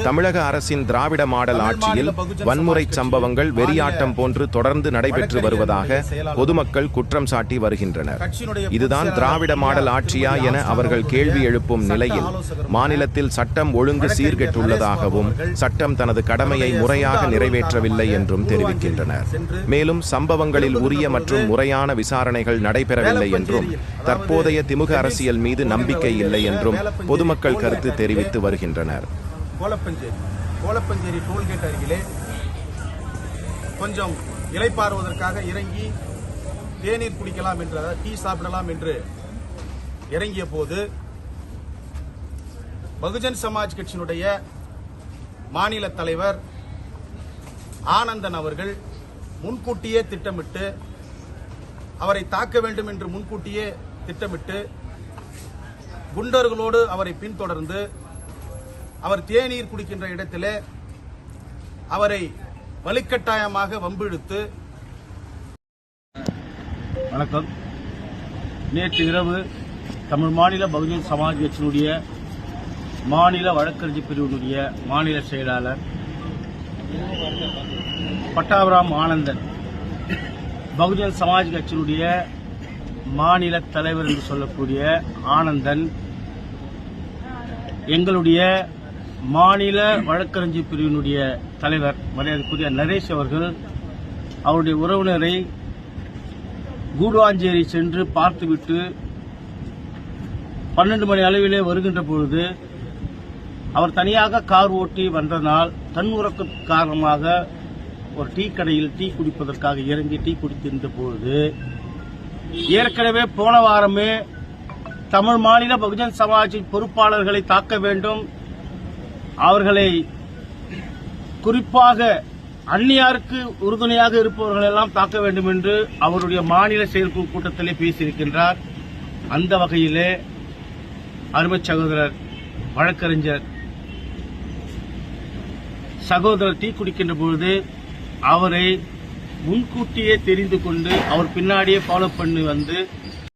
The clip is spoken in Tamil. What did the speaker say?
தமிழக அரசின் திராவிட மாடல் ஆட்சியில் வன்முறை சம்பவங்கள் வெறியாட்டம் போன்று தொடர்ந்து நடைபெற்று வருவதாக பொதுமக்கள் குற்றம் சாட்டி வருகின்றனர். இதுதான் திராவிட மாடல் ஆட்சியா என அவர்கள் கேள்வி எழுப்பும் நிலையில் மாநிலத்தில் சட்டம் ஒழுங்கு சீர்கெட்டுள்ளதாகவும் சட்டம் தனது கடமையை முறையாக நிறைவேற்றவில்லை என்றும் தெரிவிக்கின்றனர். மேலும் சம்பவங்களில் உரிய மற்றும் முறையான விசாரணைகள் நடைபெறவில்லை என்றும் தற்போதைய திமுக அரசியல் மீது நம்பிக்கை இல்லை என்றும் பொதுமக்கள் கருத்து தெரிவித்து வருகின்றனர். கோலப்பஞ்சேரி டோல்கேட் அருகிலே கொஞ்சம் இளைப்பாறுவதற்காக இறங்கி தேநீர் குடிக்கலாம் என்று, டீ சாப்பிடலாம் என்று இறங்கிய போது பகுஜன் சமாஜ் கட்சியினுடைய மாநில தலைவர் ஆனந்தன் அவர்கள் முன்கூட்டியே திட்டமிட்டு அவரை தாக்க வேண்டும் என்று முன்கூட்டியே திட்டமிட்டு குண்டர்களோடு அவரை பின்தொடர்ந்து அவர் தேநீர் குடிக்கின்ற இடத்திலே அவரை வலுக்கட்டாயமாக வம்பிழுத்து. வணக்கம். நேற்று இரவு தமிழ் மாநில பகுஜன் சமாஜ் கட்சியினுடைய மாநில வழக்கறிஞர் பிரிவினுடைய மாநில செயலாளர் பட்டாபிராம் ஆனந்தன், பகுஜன் சமாஜ் கட்சியினுடைய மாநில தலைவர் என்று சொல்லக்கூடிய ஆனந்தன், எங்களுடைய மாநில வழக்கறிஞர் பிரிவினுடைய தலைவர் மரியாதைக்குரிய நரேஷ் அவர்கள் அவருடைய உறவினரை கூடுவாஞ்சேரி சென்று பார்த்துவிட்டு 12 மணி அளவிலே வருகின்ற பொழுது அவர் தனியாக கார் ஓட்டி வந்ததனால் தன்முறக்க காரணமாக ஒரு டீ கடையில் டீ குடிப்பதற்காக இறங்கி டீ குடித்திருந்த பொழுது ஏற்கனவே போன வாரமே தமிழ் மாநில பகுஜன் சமாஜின் பொறுப்பாளர்களை தாக்க வேண்டும், அவர்களை குறிப்பாக அந்நியாருக்கு உறுதுணையாக இருப்பவர்கள் எல்லாம் தாக்க வேண்டும் என்று அவருடைய மாநில செயற்குழு கூட்டத்திலே பேசியிருக்கின்றார். அந்த வகையிலே அருமை சகோதரர் வழக்கறிஞர் சகோதரர் டீ குடிக்கின்ற பொழுது அவரை முன்கூட்டியே தெரிந்து கொண்டு அவர் பின்னாடியே ஃபாலோ பண்ணி வந்து